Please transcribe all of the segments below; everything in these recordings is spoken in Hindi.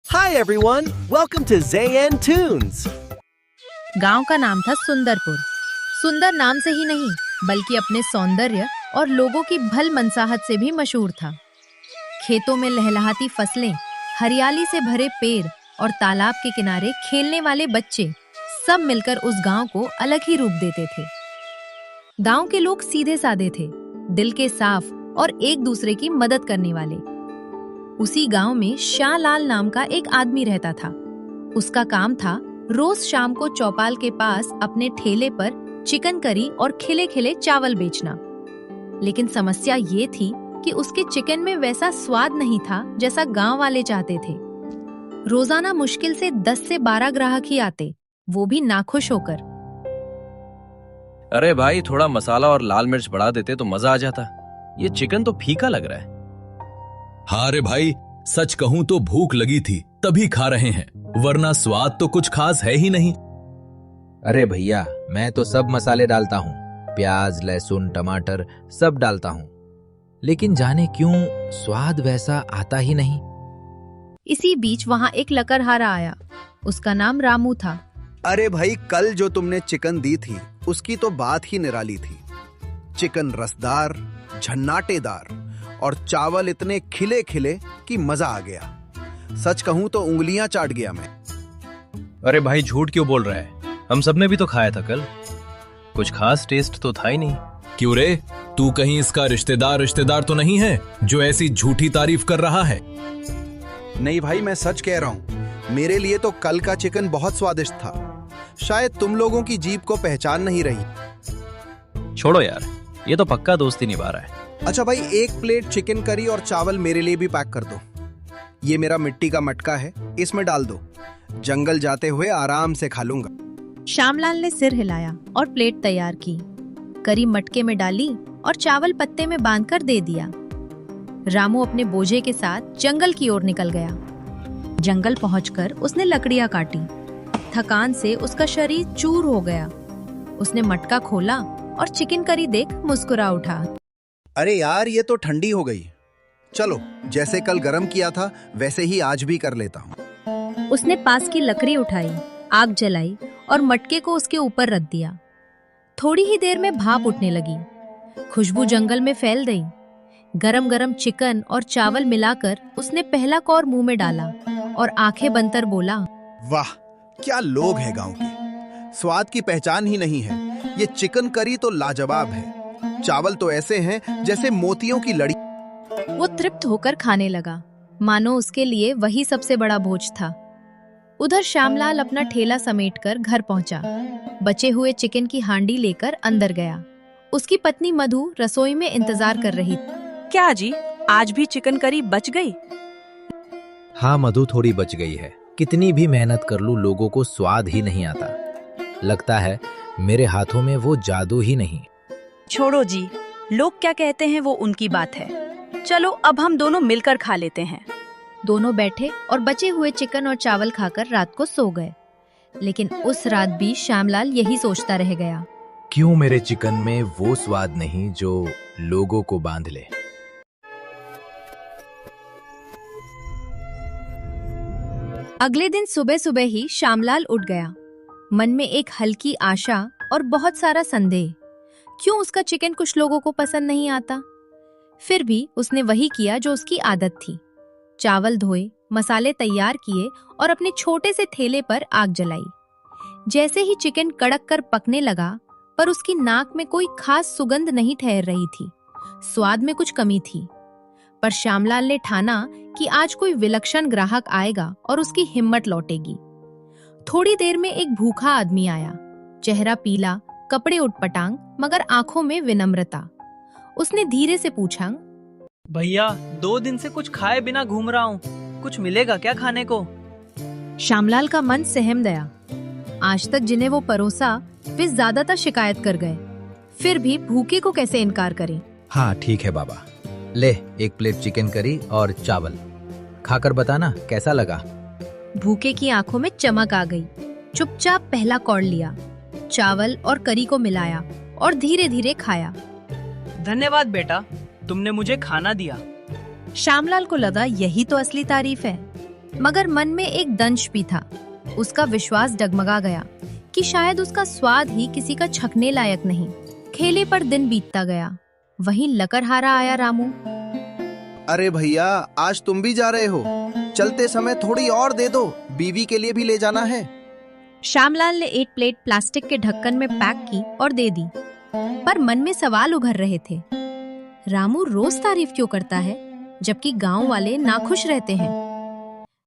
Hi everyone, welcome to Zayan Tunes. गांव का नाम था सुंदरपुर। सुंदर नाम से ही नहीं बल्कि अपने सौंदर्य और लोगों की भल मनसाहत से भी मशहूर था। खेतों में लहलहाती फसलें, हरियाली से भरे पेड़ और तालाब के किनारे खेलने वाले बच्चे सब मिलकर उस गांव को अलग ही रूप देते थे। गांव के लोग सीधे साधे थे, दिल के साफ और एक दूसरे की मदद करने वाले। उसी गांव में शाहलाल नाम का एक आदमी रहता था। उसका काम था रोज शाम को चौपाल के पास अपने ठेले पर चिकन करी और खिले खिले चावल बेचना। लेकिन समस्या ये थी कि उसके चिकन में वैसा स्वाद नहीं था जैसा गांव वाले चाहते थे। रोजाना मुश्किल से 10 से 12 ग्राहक ही आते, वो भी नाखुश होकर। अरे भाई, थोड़ा मसाला और लाल मिर्च बढ़ा देते तो मजा आ जाता। ये चिकन तो फीका लग रहा है। हाँ रे भाई, सच कहूं तो भूख लगी थी तभी खा रहे हैं, वरना स्वाद तो कुछ खास है ही नहीं। अरे भैया, मैं तो सब मसाले डालता हूँ, प्याज, लहसुन, टमाटर सब डालता हूँ, लेकिन जाने क्यों स्वाद वैसा आता ही नहीं। इसी बीच वहाँ एक लकड़हारा आया। उसका नाम रामू था। अरे भाई, कल जो तुमने चिकन दी थी उसकी तो बात ही निराली थी। चिकन रसदार, झन्नाटेदार और चावल इतने खिले खिले कि मजा आ गया। सच कहूं तो उंगलियां चाट गया मैं। अरे भाई, झूठ क्यों बोल रहा है? हम सबने भी तो खाया था कल। कुछ खास टेस्ट तो था ही नहीं। क्यों रे, तू कहीं इसका रिश्तेदार तो नहीं है जो ऐसी झूठी तारीफ कर रहा है? नहीं भाई, मैं सच कह रहा हूं। मेरे लिए तो कल का चिकन बहुत स्वादिष्ट था। शायद तुम लोगों की जीभ को पहचान नहीं रही। छोड़ो यार, ये तो पक्का दोस्ती निभा रहा है। अच्छा भाई, 1 प्लेट चिकन करी और चावल मेरे लिए भी पैक कर दो। ये मेरा मिट्टी का मटका है, इसमें डाल दो। जंगल जाते हुए आराम से खा लूंगा। श्यामलाल ने सिर हिलाया और प्लेट तैयार की। करी मटके में डाली और चावल पत्ते में बांधकर दे दिया। रामू अपने बोझे के साथ जंगल की ओर निकल गया। जंगल पहुंचकर उसने लकड़ियां काटी। थकान से उसका शरीर चूर हो गया। उसने मटका खोला और चिकन करी देख मुस्कुरा उठा। अरे यार, ये तो ठंडी हो गई। चलो, जैसे कल गरम किया था वैसे ही आज भी कर लेता हूँ। उसने पास की लकड़ी उठाई, आग जलाई और मटके को उसके ऊपर रख दिया। थोड़ी ही देर में भाप उठने लगी। खुशबू जंगल में फैल गई। गरम गरम चिकन और चावल मिलाकर उसने पहला कौर मुंह में डाला और आंखें बंद कर बोला, वाह, क्या लोग हैं गांव के। स्वाद की पहचान ही नहीं है। ये चिकन करी तो लाजवाब है। चावल तो ऐसे हैं जैसे मोतियों की लड़ी। वो तृप्त होकर खाने लगा, मानो उसके लिए वही सबसे बड़ा भोज था। उधर श्यामलाल अपना ठेला समेटकर घर पहुंचा। बचे हुए चिकन की हांडी लेकर अंदर गया। उसकी पत्नी मधु रसोई में इंतजार कर रही थी। क्या जी, आज भी चिकन करी बच गई? हाँ मधु, थोड़ी बच गई है। कितनी भी मेहनत कर लूं, लोगों को स्वाद ही नहीं आता। लगता है मेरे हाथों में वो जादू ही नहीं। छोड़ो जी, लोग क्या कहते हैं वो उनकी बात है। चलो अब हम दोनों मिलकर खा लेते हैं। दोनों बैठे और बचे हुए चिकन और चावल खाकर रात को सो गए। लेकिन उस रात भी श्यामलाल यही सोचता रह गया, क्यों मेरे चिकन में वो स्वाद नहीं जो लोगों को बांध ले। अगले दिन सुबह सुबह ही श्यामलाल उठ गया। मन में एक हल्की आशा और बहुत सारा संदेह। क्यों उसका चिकन कुछ लोगों को पसंद नहीं आता? फिर भी उसने वही किया जो उसकी आदत थी। चावल धोए, मसाले तैयार किए और अपने छोटे से ठेले पर आग जलाई। जैसे ही चिकन कड़क कर पकने लगा, पर उसकी नाक में कोई खास सुगंध नहीं ठहर रही थी। स्वाद में कुछ कमी थी। पर श्यामलाल ने ठाना कि आज कोई विलक्षण ग्राहक आएगा और उसकी हिम्मत लौटेगी। थोड़ी देर में एक भूखा आदमी आया। चेहरा पीला, कपड़े उटपटांग, मगर आंखों में विनम्रता। उसने धीरे से पूछा, भैया, 2 दिन से कुछ खाए बिना घूम रहा हूँ, कुछ मिलेगा क्या खाने को? श्यामलाल का मन सहम गया। आज तक जिन्हें वो परोसा वे ज्यादातर शिकायत कर गए, फिर भी भूखे को कैसे इनकार करें। हाँ ठीक है बाबा, ले 1 प्लेट चिकन करी और चावल, खाकर बताना कैसा लगा। भूखे की आंखों में चमक आ गई। चुपचाप पहला कौर लिया, चावल और करी को मिलाया और धीरे धीरे खाया। धन्यवाद बेटा, तुमने मुझे खाना दिया। श्यामलाल को लगा यही तो असली तारीफ है। मगर मन में एक दंश भी था। उसका विश्वास डगमगा गया कि शायद उसका स्वाद ही किसी का छकने लायक नहीं। खेले पर दिन बीतता गया। वहीं लकड़हारा आया रामू। अरे भैया, आज तुम भी जा रहे हो? चलते समय थोड़ी और दे दो, बीवी के लिए भी ले जाना है। श्यामलाल ने एक प्लेट प्लास्टिक के ढक्कन में पैक की और दे दी, पर मन में सवाल उभर रहे थे। रामू रोज तारीफ क्यों करता है, जबकि गांव वाले नाखुश रहते हैं?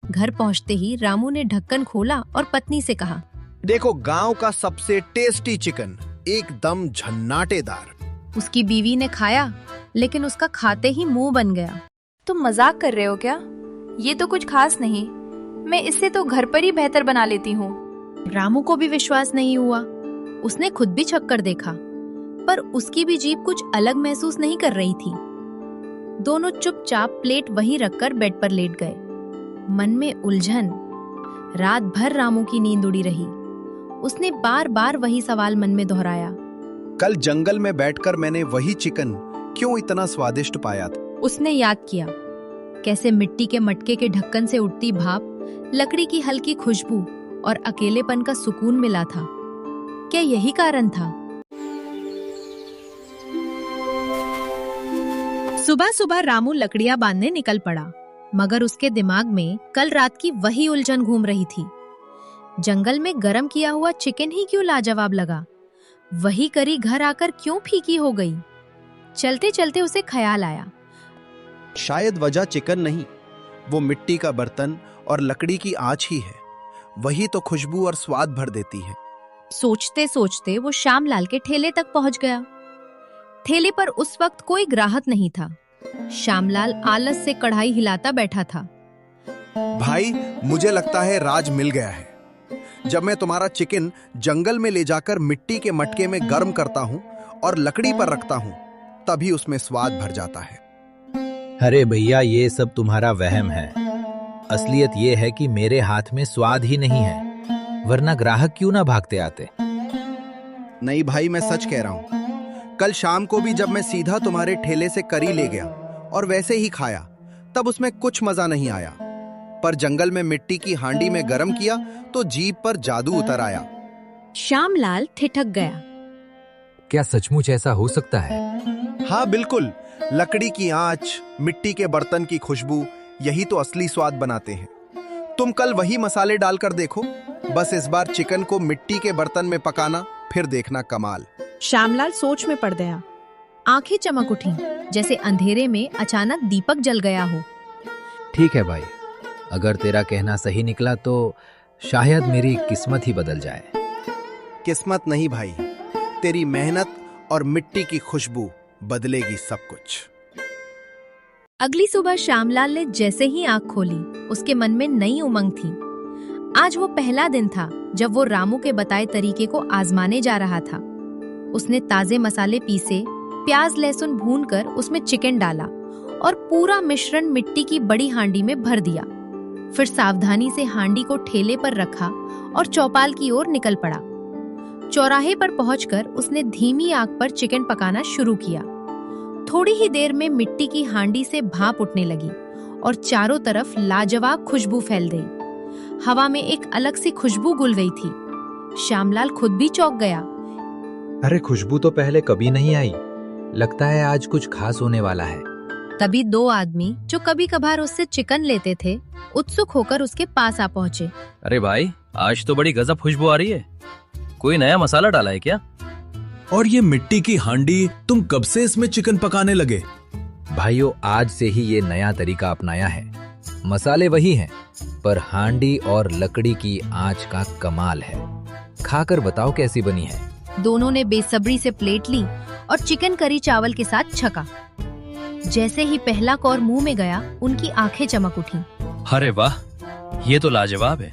घर पहुंचते ही रामू ने ढक्कन खोला और पत्नी से कहा, देखो, गांव का सबसे टेस्टी चिकन, एकदम झन्नाटेदार। उसकी बीवी ने खाया, लेकिन उसका खाते ही मुंह बन गया। तुम मजाक कर रहे हो क्या? ये तो कुछ खास नहीं, मैं इससे तो घर पर ही बेहतर बना लेती हूँ। रामू को भी विश्वास नहीं हुआ। उसने खुद भी छक कर देखा, पर उसकी भी जीभ कुछ अलग महसूस नहीं कर रही थी। दोनों चुपचाप प्लेट वहीं रखकर बेड पर लेट गए, मन में उलझन। रात भर रामू की नींद उड़ी रही। उसने बार बार वही सवाल मन में दोहराया, कल जंगल में बैठकर मैंने वही चिकन क्यों इतना स्वादिष्ट पाया था? उसने याद किया कैसे मिट्टी के मटके के ढक्कन से उठती भाप, लकड़ी की हल्की खुशबू और अकेलेपन का सुकून मिला था। क्या यही कारण था? सुबह सुबह रामू लकड़ियां बांधने निकल पड़ा, मगर उसके दिमाग में कल रात की वही उलझन घूम रही थी। जंगल में गरम किया हुआ चिकन ही क्यों लाजवाब लगा? वही करी घर आकर क्यों फीकी हो गई? चलते चलते उसे ख्याल आया, शायद वजह चिकन नहीं, वो मिट्टी का बर्तन और लकड़ी की आंच ही है। वही तो खुशबू और स्वाद भर देती है। सोचते सोचते वो श्यामलाल के ठेले तक पहुंच गया। ठेले पर उस वक्त कोई ग्राहक नहीं था। श्यामलाल आलस से कढ़ाई हिलाता बैठा था। भाई, मुझे लगता है राज मिल गया है। जब मैं तुम्हारा चिकन जंगल में ले जाकर मिट्टी के मटके में गर्म करता हूँ और लकड़ी पर रखता हूँ, तभी उसमें स्वाद भर जाता है। अरे भैया, ये सब तुम्हारा वहम है। असलियत ये है कि मेरे हाथ में स्वाद ही नहीं है, वरना ग्राहक क्यों ना भागते आते। नहीं भाई, मैं सच कह रहा हूँ। कल शाम को भी जब मैं सीधा तुम्हारे ठेले से करी ले गया और वैसे ही खाया, तब उसमें कुछ मजा नहीं आया। पर जंगल में मिट्टी की हांडी में गरम किया तो जीभ पर जादू उतर आया। श्यामलाल ठिठक गया। क्या सचमुच ऐसा हो सकता है? हाँ बिल्कुल, लकड़ी की आंच, मिट्टी के बर्तन की खुशबू, यही तो असली स्वाद बनाते हैं। तुम कल वही मसाले डालकर देखो, बस इस बार चिकन को मिट्टी के बर्तन में पकाना, फिर देखना कमाल। श्यामलाल सोच में पड़ गया। आंखें चमक उठी, जैसे अंधेरे में अचानक दीपक जल गया हो। ठीक है भाई, अगर तेरा कहना सही निकला तो शायद मेरी किस्मत ही बदल जाए। किस्मत नहीं भाई, तेरी मेहनत और मिट्टी की खुशबू बदलेगी सब कुछ। अगली सुबह श्यामलाल ने जैसे ही आंख खोली, उसके मन में नई उमंग थी। आज वो पहला दिन था जब वो रामू के बताए तरीके को आजमाने जा रहा था। उसने ताजे मसाले पीसे, प्याज लहसुन भूनकर उसमें चिकन डाला और पूरा मिश्रण मिट्टी की बड़ी हांडी में भर दिया। फिर सावधानी से हांडी को ठेले पर रखा और चौपाल की ओर निकल पड़ा। चौराहे पर पहुंचकर उसने धीमी आंच पर चिकन पकाना शुरू किया। थोड़ी ही देर में मिट्टी की हांडी से भाप उठने लगी और चारों तरफ लाजवाब खुशबू फैल गई। हवा में एक अलग सी खुशबू घुल गई थी। श्यामलाल खुद भी चौंक गया। अरे, खुशबू तो पहले कभी नहीं आई। लगता है आज कुछ खास होने वाला है। तभी दो आदमी जो कभी कभार उससे चिकन लेते थे, उत्सुक होकर उसके पास आ पहुंचे। अरे भाई, आज तो बड़ी गजब खुशबू आ रही है। कोई नया मसाला डाला है क्या? और ये मिट्टी की हांडी, तुम कब से इसमें चिकन पकाने लगे? भाइयों, आज से ही ये नया तरीका अपनाया है। मसाले वही हैं, पर हांडी और लकड़ी की आंच का कमाल है। खाकर बताओ कैसी बनी है। दोनों ने बेसब्री से प्लेट ली और चिकन करी चावल के साथ छका। जैसे ही पहला कौर मुंह में गया, उनकी आंखें चमक उठी। अरे वाह, ये तो लाजवाब है।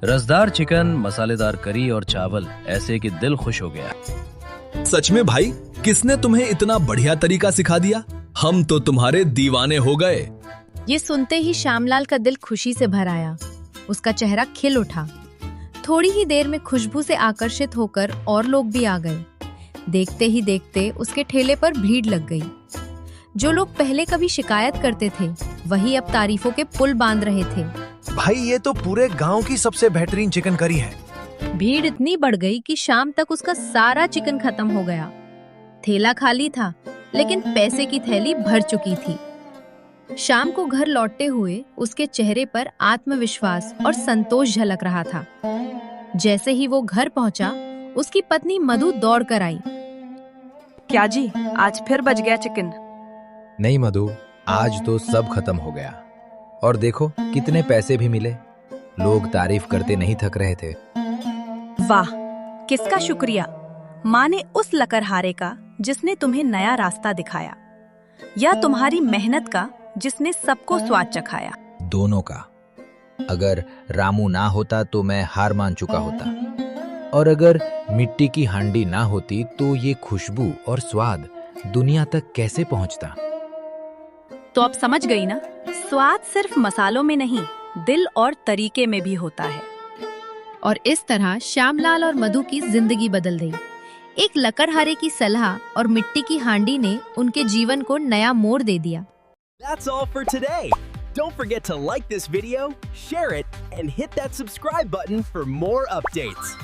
रसदार चिकन, मसालेदार करी और चावल, ऐसे कि दिल खुश हो गया। सच में भाई, किसने तुम्हें इतना बढ़िया तरीका सिखा दिया? हम तो तुम्हारे दीवाने हो गए। ये सुनते ही श्यामलाल का दिल खुशी से भर आया। उसका चेहरा खिल उठा। थोड़ी ही देर में खुशबू से आकर्षित होकर और लोग भी आ गए। देखते ही देखते उसके ठेले पर भीड़ लग गई। जो लोग पहले कभी शिकायत करते थे, वही अब तारीफों के पुल बांध रहे थे। भाई ये तो पूरे गांव की सबसे बेहतरीन चिकन करी है। भीड़ इतनी बढ़ गई कि शाम तक उसका सारा चिकन खत्म हो गया। थैला खाली था, लेकिन पैसे की थैली भर चुकी थी। शाम को घर लौटते हुए उसके चेहरे पर आत्मविश्वास और संतोष झलक रहा था। जैसे ही वो घर पहुंचा, उसकी पत्नी मधु दौड़ कर आई। क्या जी, आज फिर बच गया चिकन? नहीं मधु, आज तो सब खत्म हो गया। और देखो कितने पैसे भी मिले। लोग तारीफ करते नहीं थक रहे थे। वाह, किसका शुक्रिया? माँ ने उस लकड़हारे का जिसने तुम्हें नया रास्ता दिखाया, या तुम्हारी मेहनत का जिसने सबको स्वाद चखाया? दोनों का। अगर रामू ना होता तो मैं हार मान चुका होता, और अगर मिट्टी की हांडी ना होती तो ये खुशबू और स्वाद दुनिया तक कैसे पहुंचता? तो अब समझ गई ना, स्वाद सिर्फ मसालों में नहीं, दिल और तरीके में भी होता है। और इस तरह श्यामलाल और मधु की जिंदगी बदल गई। एक लकड़हारे की सलाह और मिट्टी की हांडी ने उनके जीवन को नया मोड़ दे दिया। That's all for today. Don't forget to like this video, share it, and hit that subscribe button for more updates.